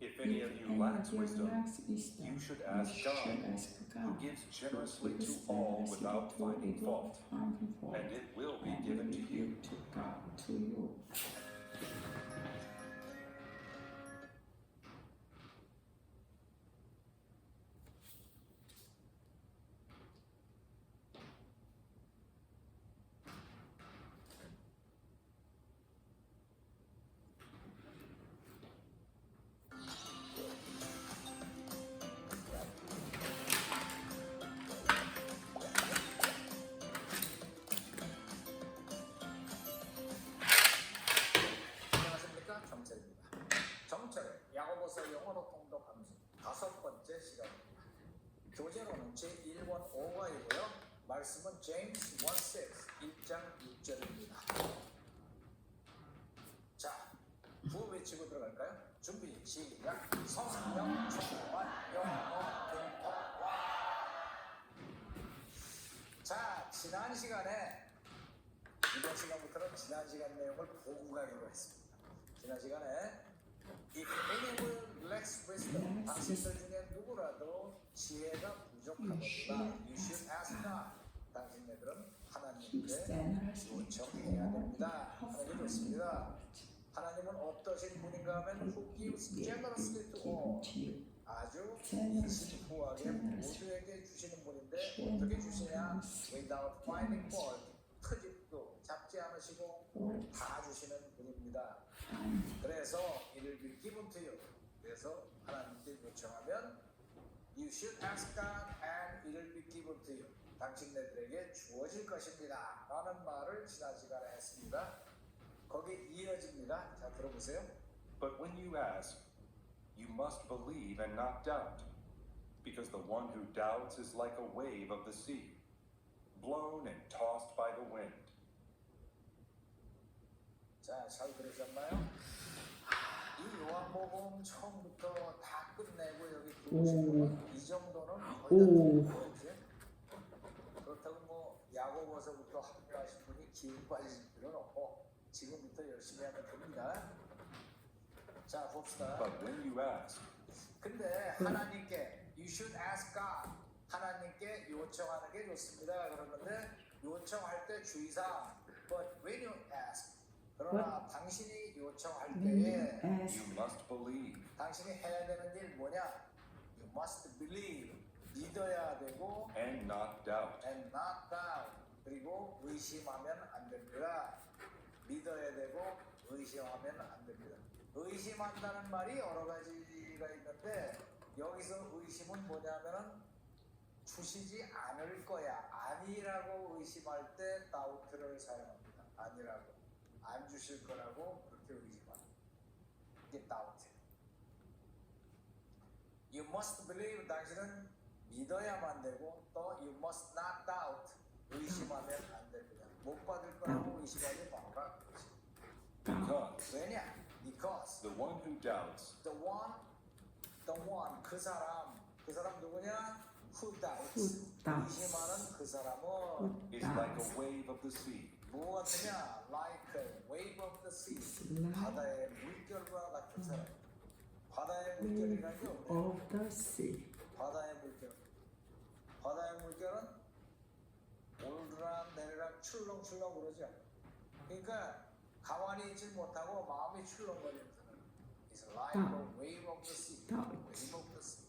If any of you If lacks any of you wisdom, lacks wisdom, you should ask God, who God, gives generously who to gives all generously without to finding all fault, without finding fault, and it will be and given will to be you. to God, to you. 안녕하십니까, 정철입니다. 정철의 야고보서 영어로 통독 암송 5번째 시간입니다. 교재로는 제1권 5과이고요. 말씀은 제임스 1:6 1장 6절입니다. 자, 구호 외치고 들어갈까요? 준비 시작. 성령 충만 영어 공통화. 자, 지난 시간에 이번 시간부터는 지난 시간 내용을 보고 가기로 했습니다. 지난 시간에 If anyone lacks wisdom, 당신들 중에 누구라도 지혜가 부족하거나 You should ask God. 당신네들은 하나님께 요청해야 됩니다. 하나님 좋습니다. 하나님은 어떠신 분인가 하면 Who gives generously to all. 아주 신부하게 모두에게 주시는 분인데 어떻게 주시냐? Without finding fault. 트집도 잡지 않으시고 다 주시는 분입니다. 그래서 이를 be given to you. 그래서 하나님께 요청하면 You should ask God and it will be given to you. 당신네들에게 주어질 것입니다. 라는 말을 지난 시간에 했습니다. 거기에 이어집니다. 자, 들어보세요. But when you ask, you must believe and not doubt, because the one who doubts is like a wave of the sea, blown and tossed by the wind. 자, 잘 들으셨나요? 이 요한복음 처음부터 다 끝내고 여기 들어오신 분은 이 정도는 거의 다 들은 거지. 그렇다고 뭐 야고보서부터 합류하신 분이 기운 빠지실 필요는 없고 지금부터 열심히 하면 됩니다. 자, 봅시다. But when you ask, 근데 하나님께 You should ask God. 하나님께 요청하는 게 좋습니다. 그러는데 요청할 때 주의사항. But when you ask, 그러나 당신이 요청할 때에 you must believe. 당신이 해야 되는 일 뭐냐? You must believe. 믿어야 되고 And not doubt. and not doubt. 그리고 의심하면 안 됩니다. 믿어야 되고 의심하면 안 됩니다. 의심한다는 말이 여러 가지가 있는데 여기서 의심은 뭐냐면은 주시지 않을 거야. 아니라고 의심할 때 doubt를 사용합니다. 아니라고. 안 주실 거라고 그렇게 의심합니다. 이게 doubt. You must believe. 당신은 믿어야만 되고 또 you must not doubt. 의심하면 안 됩니다. 못 받을 거라고 의심하지 마라. Because 왜냐? Because the one who doubts the one 그 사람 누구냐? Who doubts. 의심하는 그 사람은 is like a wave of the sea, 뭐 같으냐? Like a wave of the sea. 바다의 물결과 같은 사람. 바다의 물결이라는 게 없네. of the sea. 바다의 물결. 바다의 물결은 오르락 내리락 출렁출렁 그러죠. 그러니까 가만히 있지 못하고 마음이 출렁거리는 사람. It's like a wave of the sea. Wave of the sea.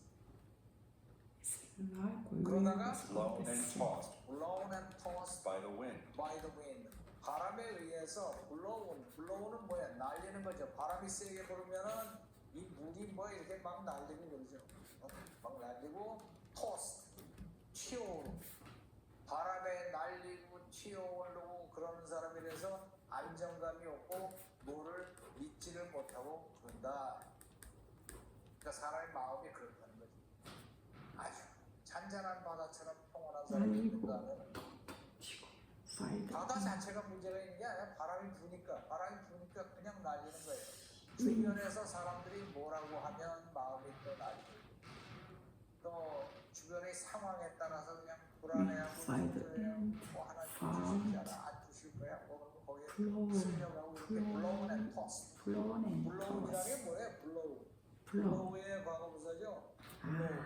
It's like 그러다가 waves of Blown the and sea. tossed blown and tossed by the wind. by the wind. 바람에 의해서 blown은 뭐야? 날리는 거죠. 바람이 세게 불으면은 이 물이 뭐 이렇게 막 날리고 그러죠. 막 날리고 tossed, 튀어오르고 바람에 날리고 튀어오르고 그러는 사람이라서 안정감이 없고 뭐를 믿지를 못하고 그런다. 그러니까 사람의 마음이 그렇다는 거지. 아주 잔잔한 바다처럼 평온한 사람이 있는가 하면 Fight 바다 자체가 문제가 있는 게 아니라 바람이 부니까 그냥 날리는 거예요. 주변에서 사람들이 뭐라고 하면 마음이 또 날리고 또 주변의 상황에 따라서 그냥 불안해하고 걱정해하고 뭐 하나 주실 잖아 안 주실 거야 뭐 거기에 승려가고 이렇게 blown and tossed. blown and blown이라는 게 tossed. 뭐예요? blow. blow. blow의 과거부사죠. blow.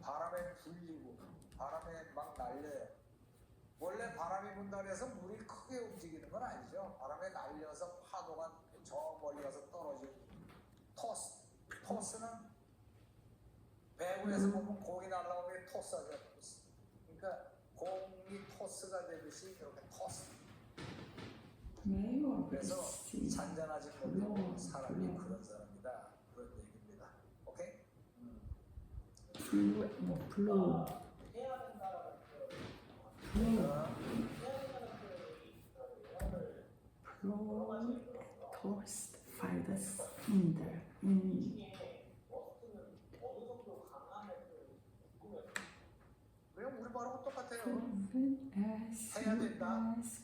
바람에 불리고 바람에 막 날려요. 원래 바람이 분다 해서 물이 크게 움직이는 건 아니죠. 바람에 날려서 파도가 저 멀리 가서 떨어지고. 토스는 배구에서 보면 공이 날라오면 토스하죠. 그러니까 공이 토스가 되듯이 이렇게 토스. May 그래서 see 잔잔하지 못하고 사람이 그런 사람이다. 그런 얘기입니다. 오케이? blow and blow. 해야 된다라는 그 blow, 해야 된다는 그 blow, tossed by the wind. wind. 중에 워스트는 어느 정도 강함을 궁금해요. 그냥 우리 말하고 똑같아요. Even as 해야 you 된다. ask,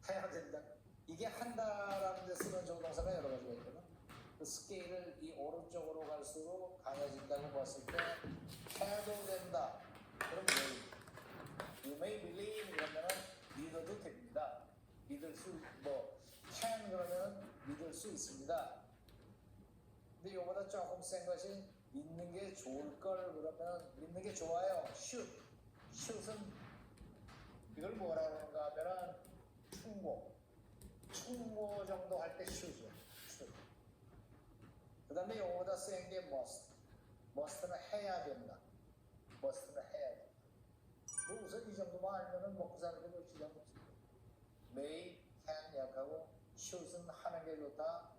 해야 된다. 이게 한다라는 데 쓰는 조동사가 여러 가지가 있거든. 그 스케일을 이 오른쪽으로 갈수록 강해진다고 봤을 때 해도 된다. 그럼 뭐 you may believe 그러면은 믿어도 됩니다. 믿을 수 뭐 can 그러면 믿을 수 있습니다. 근데 이거보다 조금 센 것이 믿는 게 좋을 걸 그러면 믿는 게 좋아요. shoot은 이걸 뭐라 그러는가 하면은 충고 정도 할 때 shoot죠. 그 다음에 이거보다 센 게 must는 해야 된다. must는 해야 된다. 뭐 우선 이 정도만 알면은 먹고 사는 게 뭐 지장 없습니다. may, can 약하고 shoot은 하는 게 좋다.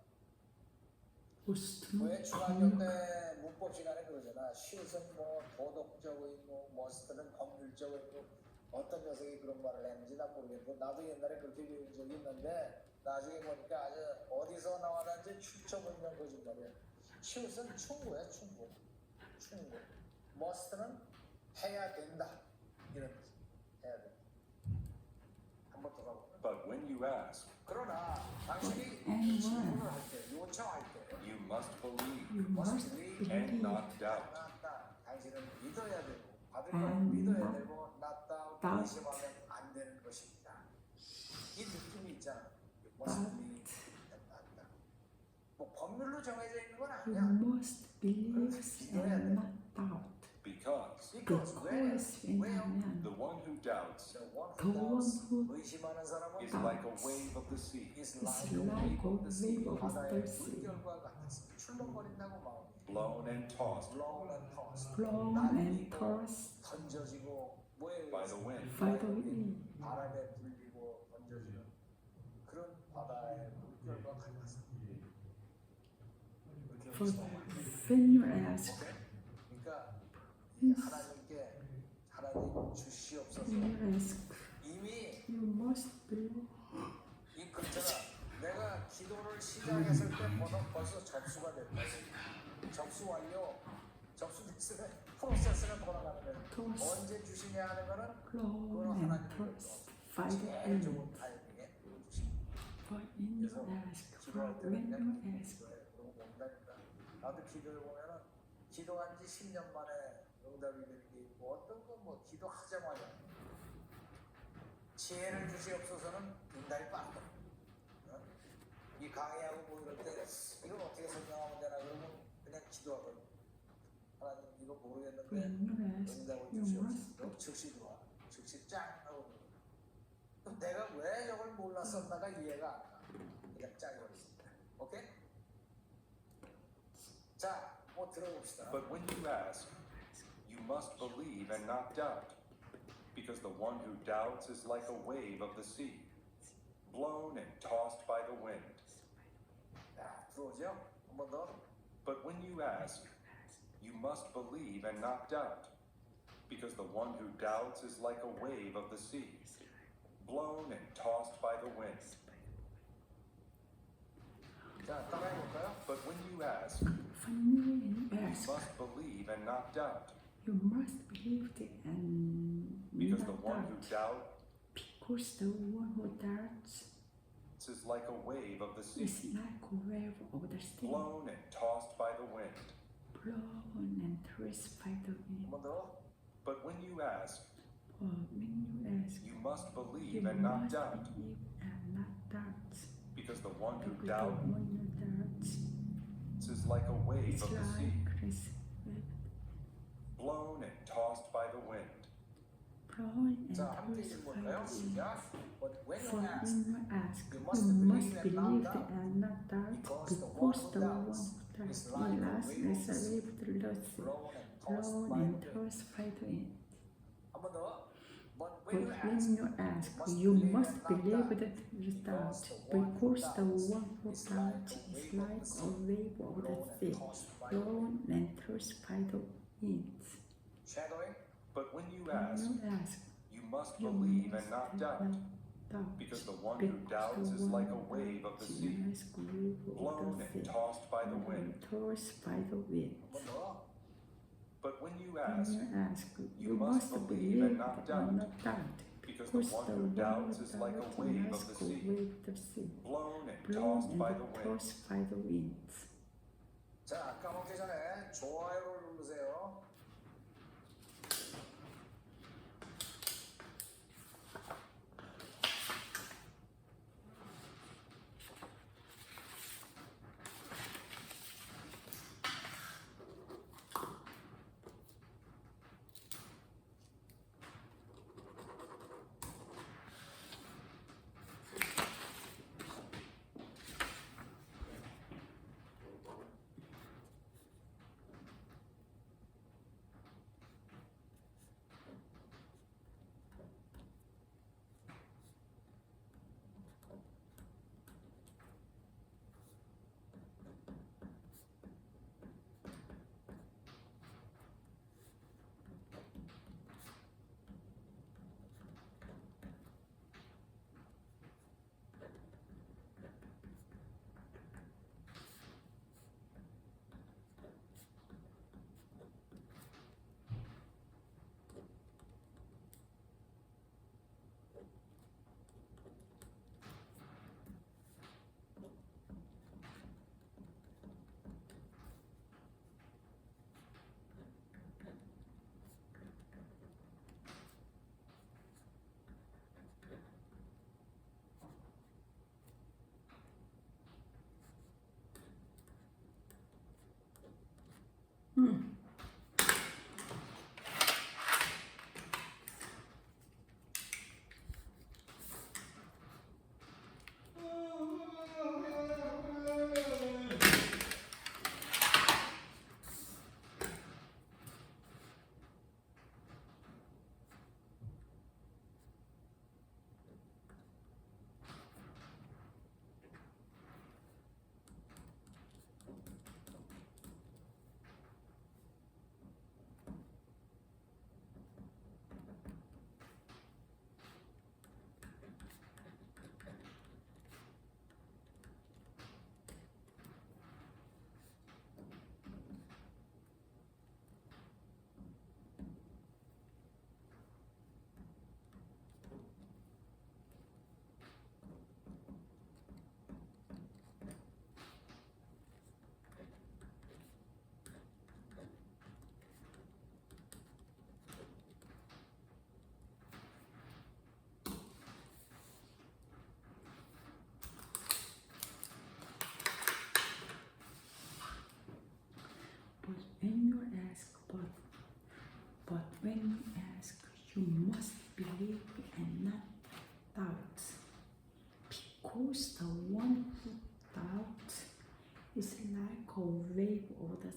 must 왜 중학교 때 문법 시간에 그러잖아. shoot은 뭐 도덕적 의무, must는 법률적 의무. 어떤 녀석이 그런 말을 했는지 난 모르겠고 나도 옛날에 그렇게 배운 적이 있는데 나중에 보니까 아주 어디서 나왔는지 출처불명 거짓말이야. shoot은 충고야 충고. must는 해야 된다. 이런 거지. 해야 된다. 한번 더 가볼까? But when you ask, 그러나 당신이 And 질문을 할 때, 요청할 때 you must believe you must and believe not doubt. 당신은 믿어야 되고 받을 And 건 믿어야 not 되고 낫다 doubt. 의심하면 안 되는 것입니다. 이 느낌이 있잖아. must believe and not doubt. 뭐 법률로 정해져 있는 건 you 아니야. must believe and not doubt. Because Because Because 왜냐면 the one who doubts the one the who one doubts, who 의심하는 사람은 is like a wave of the sea, is is like like a wave of the sea. a wave of 바다의 the sea. 물결과 같아서 출렁거린다고 마음이. blown and tossed blown and tossed. blown and tossed 던져지고 뭐에 by 의해서 the wind. by the wind. 바람에 불리고 던져지는 그런 바다의 물결과 같아서 이렇게 For 의심하면 when you ask, 그러니까 Yes. 하나님께 하나님 주시옵소서. when you ask, 이미 you must believe. 이 글자가 내가 기도를 시작했을 때 벌써 접수가 됐다. 접수 완료. 접수됐으면 프로세스는 돌아가는 거예요. Toss. 언제 주시냐 하는 거는 blown and tossed by the 제일 wind. 좋은 타이밍에 주십니다. For when you ask, for when you ask, 나도 기도해 보면은 기도한 지 10년 만에 응답이 되는 게 있고 어떤 건 뭐 기도하자마자 지혜를 주시옵소서는 응답이 빠르다. 어? 이 강의하고 뭐 이럴 때 이걸 어떻게 설명하면 되나 그러면 그냥 기도하거든. 하나님 이거 모르겠는데 when you ask, 응답을 you 주시옵소서. must 그럼 즉시 들어와. 즉시 짱 하고 그럼 내가 왜 이걸 몰랐었나가 이해가 안 가. 짜리가 있습니다. 오케이? 자, 뭐 들어봅시다. But when you ask, you must believe and not doubt, because the one who doubts is like a wave of the sea, blown and tossed by the wind. 자, 들어오죠? 한 번 더. But when you ask, you must believe and not doubt, because the one who doubts is like a wave of the sea, blown and tossed by the wind. 자, 따라해볼까요? But when you ask, When you you ask, must believe and not doubt, you must believe and because the not one who doubt. doubts Because the one who doubts is like a wave of the sea, is like a wave of the sea, blown and tossed by the wind. blown and tossed by the wind. 한 번 더. But when you ask, Or when you ask, you must you believe and not must doubt, believe and not doubt. because the one who Because the doubts one who doubts is like a wave is of the sea, like a wave blown and tossed by the wind. blown and 자, 함께 tossed by 읽어볼까요? the wind. 시작. But when For you ask, when you ask, you you must must believe believe and not doubt, and not doubt, because because the one who the one doubts who is doubts like a is wave of the as a sea, wave to the sea, blown and tossed blown by and the wind. tossed by the wind. 한 번 더. But But when you when ask, you ask, you must believe that you doubt, because the one who doubts is like a wave of the sea, blown and tossed by the winds. shadowing. But when you When ask, you ask, you must you believe must and not not doubt, doubt, because the one who because doubts the is one like a who wave of the doubts sea, is like a wave of blown the and sea, tossed by the wind. tossed by the wind. 한 번 더. But when you When ask, you ask, you you must must believe believe and not and doubt, not doubt, because because the one the who one doubts who is like a doubts wave of is the like a sea, wave of the sea, blown and blown tossed by and the wind. tossed by the winds. 자, 까먹기 전에 좋아요를 누르세요.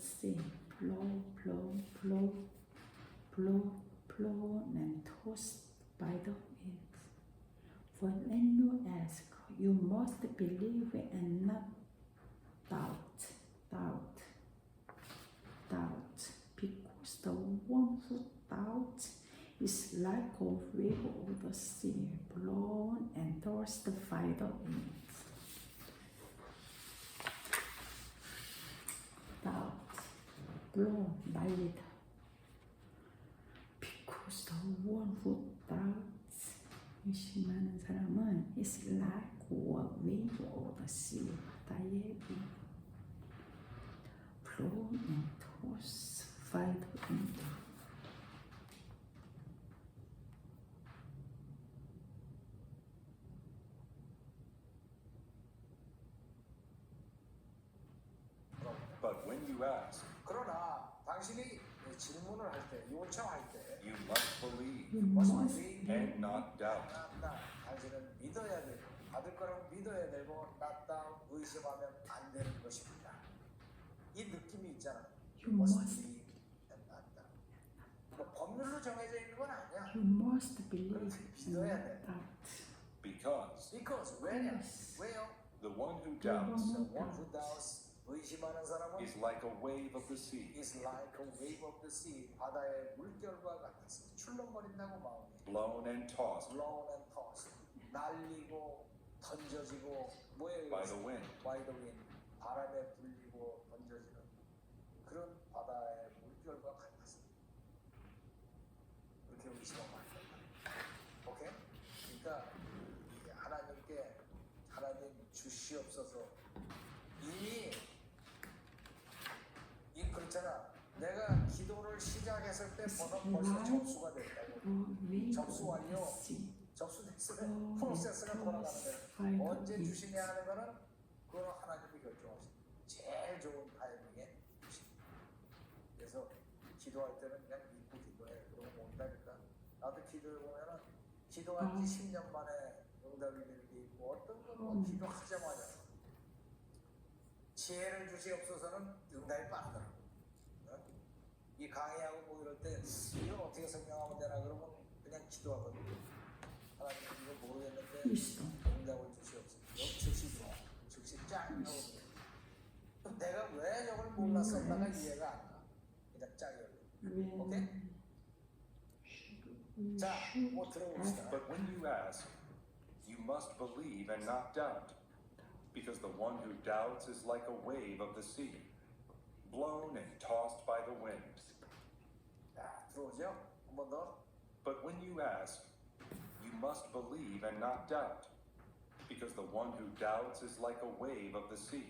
sea, blow, blow, blow, blow, blown and tossed by the winds. For when you ask, you must believe and not doubt, because the one who doubts is like a wave of the sea, blown and tossed by the winds. Doubt, blown, 날리다. Because the one who doubts, 의심하는 사람은 is like a wave of the sea, 바다의 위. Blown and tossed by the wind. But when you ask, 그러나 당신이 질문을 할 때, 요청할 때 you must believe You must believe and not doubt. 당신은 믿어야 되고 받을 거라고 믿어야 되고 not 의심하면 안 되는 것입니다. 이 느낌이 있잖아. You must. believe and not doubt. 뭐 법률로 정해져 있는 건 아니야. You must believe and 믿어야 not 돼. doubt. Because 왜냐? Yes. 왜요? The one who The doubts The one one who doubts 의심하는 사람은 is like a wave of the sea, is like a wave of the sea. 바다의 물결과 같아서 출렁거린다고 마음이. blown and tossed blown and tossed. 날리고 던져지고 뭐에 by 의해서? the wind. by the wind. 바람에 불리고 던져지는 그런 바다의 물결과 같아서 그렇게 의심하면 안 된다. 오케이? 그러니까 이게 하나님께 하나님 주시옵소서. 이미 이 그렇잖아. 내가 기도를 시작했을 때 벌써 접수가 됐다고. Wave 접수 of 완료. the sea. 접수됐으면 프로세스가 돌아가는 거야. 언제 주시냐 하는 거는 그거는 하나님이 결정하시는 제일 좋은 타이밍에 주십니다. 그래서 기도할 때는 그냥 믿고 기도해. 그러면 온다니까. 나도 기도해 보면은 기도한 지 10년 만에 응답이 되는 게 있고 어떤 건 기도하자마자 지혜를 주시옵소서는 응답이 빠르더라고. 어? 이 강의하고 뭐 이럴 때 이걸 어떻게 설명하면 되나 그러면 그냥 기도하거든. 하나님 이거 모르겠는데 있어. 응답을 주시옵소서. 즉시 좋아. 즉시 짱 하거든. 그럼 내가 왜 저걸 몰랐었다가 이해가 안 가. 그냥 짱이거든. 오케이? 자, 뭐 들어봅시다. But when you ask, you must believe and not doubt, because the one who doubts is like a wave of the sea, blown and tossed by the wind. 자, 들어오죠? 한 번 더. But when you ask, you must believe and not doubt, because the one who doubts is like a wave of the sea,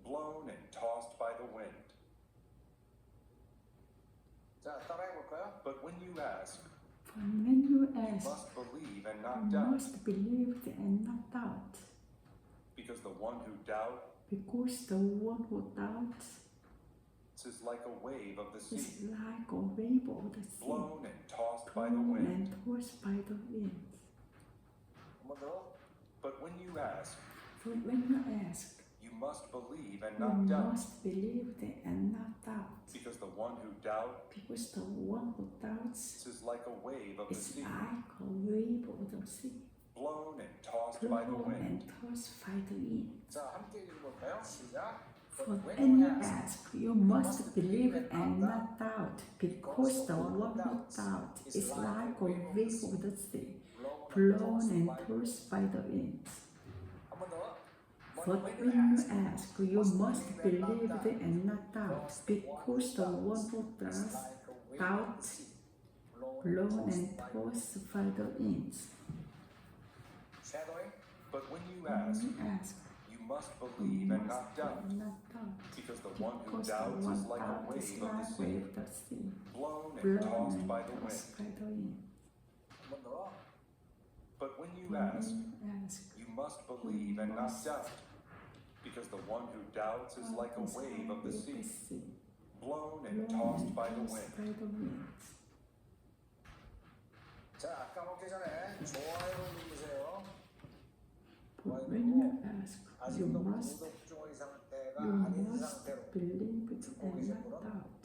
blown and tossed by the wind. 자, 따라해 볼까요? But when you ask, And when you you ask, must believe and you not doubt, must believe and not doubt, because the one who doubts because the one who doubts is like a wave of the is sea, like a wave of the sea, blown and tossed by the blown wind. and tossed by the wind. 한 번 더. But when you ask, So when you ask, you must believe and you not doubt, must believe and not doubt, because the one who doubts because the one who doubts is like a wave of the is sea, like a wave of the sea, blown and tossed by the blown wind. and tossed by the wind. 자, 함께 읽어볼까요? 시작. For But when you ask, you must believe and not doubt, because the one who doubts is like a wave of the sea, blown and tossed by the winds. 한 번 더. But when you ask, you must believe and not doubt, because the one who doubts, blown and tossed by the winds. Shadowing. But when you When ask, you ask, you must you believe and not must doubt, not doubt, because the one who because the doubts one is like a doubts is wave of the like sea, wave of the sea, blown and blown tossed and by the wind. tossed by the wind. 한 번 더. But when you When ask, you ask, you must believe and not doubt, because the one who doubts is like a is wave of the like sea, sea, blown and blown tossed and by the tossed wind. by the wind. 자, 까먹기 전에 좋아요를 누르세요. But when you ask, you 아직도 must 구독 중의 상태가 You 아닌 must 상태로 believe and not doubt.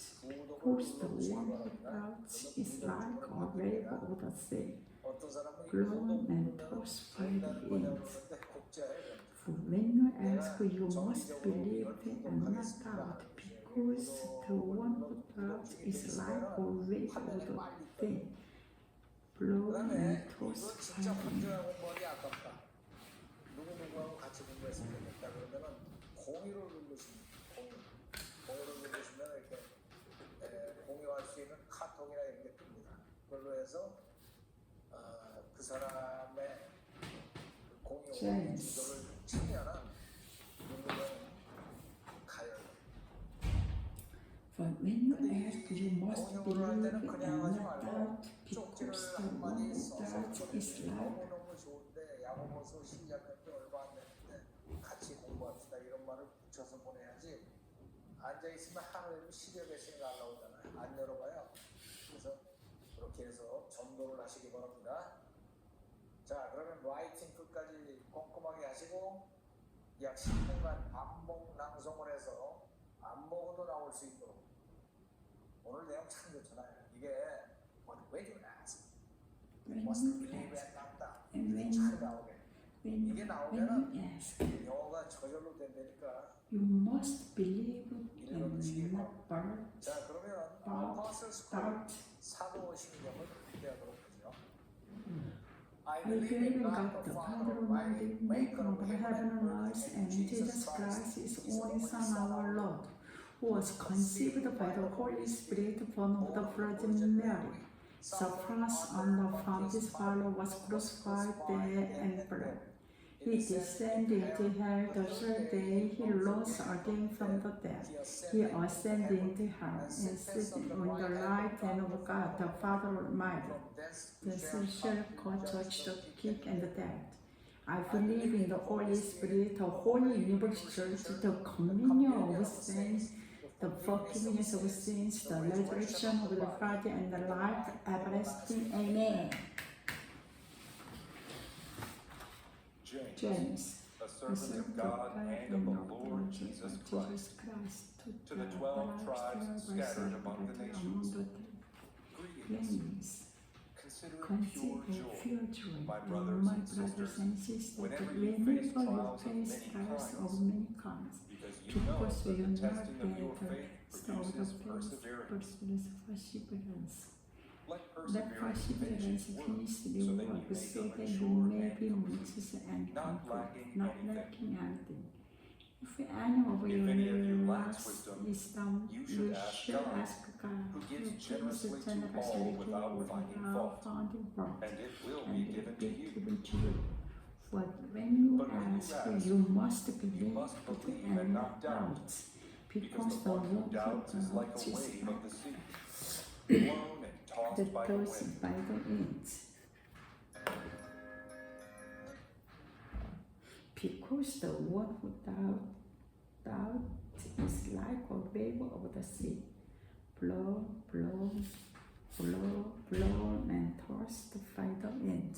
Who's the one who doubts is like a wave of the sea, 어떤 사람은 blown and tossed by the winds. 국제예요. For when you ask, you must believe and not doubt, because the one who doubts is like a wave of the sea, blown 그다음에 and 이거 tossed by 진짜 the wind. 문제하고 머리 아깝다. 누구누구하고 같이 공부했으면 좋겠다 그러면은 공유를 누르시면 공유를 누르시면 이렇게 공유할 수 있는 카톡이나 이런 게 뜹니다. 그걸로 해서 그 사람의 그 공유 James. 주소를 치면은 누르면 가요. But when you ask, you must 공유를 할 때는 believe 그냥 and 하지 not 말고 doubt, 쪽지를 because the 한 one 마디 who 써서 doubts is like 너무너무 좋은데 야고보서 시작한 지 얼마 안 됐는데 같이 공부합시다 이런 말을 붙여서 보내야지 앉아있으면 하루에도 10여 개씩 날라오잖아요. 안 열어봐요. 그래서 그렇게 해서 전도를 하시기 바랍니다. 자, 그러면 라이팅 끝까지 꼼꼼하게 하시고 약 10분간 반복 낭송을 해서 안 먹어도 나올 수 있도록. 오늘 내용 참 좋잖아요. 이게 when you ask, you when must you believe ask, and not doubt. and when 잘 you, 나오게. when, 이게 when 나오면은 you ask, 영어가 저절로 된다니까. you must believe and not doubt. 자, 그러면 Apostles' Creed 사도 신경을 기대하도록 하죠. I I believe in God the Father Almighty, maker of heaven and earth, and Jesus Christ, His only Son, our Lord, who was conceived by the Holy Spirit, born of the Virgin Mary, suffered under Pontius Pilate, was crucified, dead, and buried. He descended to hell the third day. He rose again from the dead. He ascended into heaven and sitting on the right hand of God the Father Almighty. The sun shall judge the quick and the dead. I believe in the Holy Spirit, the Holy Universal Church, the communion of saints, the forgiveness of sins, the resurrection of the body, and the life everlasting. Amen. James, a the servant of servant God and of the Lord Jesus Jesus Christ, to the 12 tribes scattered among the nations. Greetings. Consider it pure joy, my brothers and sisters, whenever you face trials of many kinds, because you know because we that the are not testing of your better, faith so produces the perseverance. perseverance. Let Let perseverance perseverance finish finish its the work, work, so so that that you you may may be be mature and not complete, lacking not anything. lacking anything. If any of If you any of you lacks lacks wisdom, wisdom, you you should should ask God, ask God, who who gives gives generously to generously all to without all finding without fault, finding fault, and it will and be it given will to be you. given to you. But when you But when you ask, ask, you must believe must believe and and not not doubt, doubt, because because the one who doubts is like a wave of the sea, blown and the tossed by the tossed wind. by the winds. Because the one who doubt is like a wave of the sea, blown and tossed by the wind.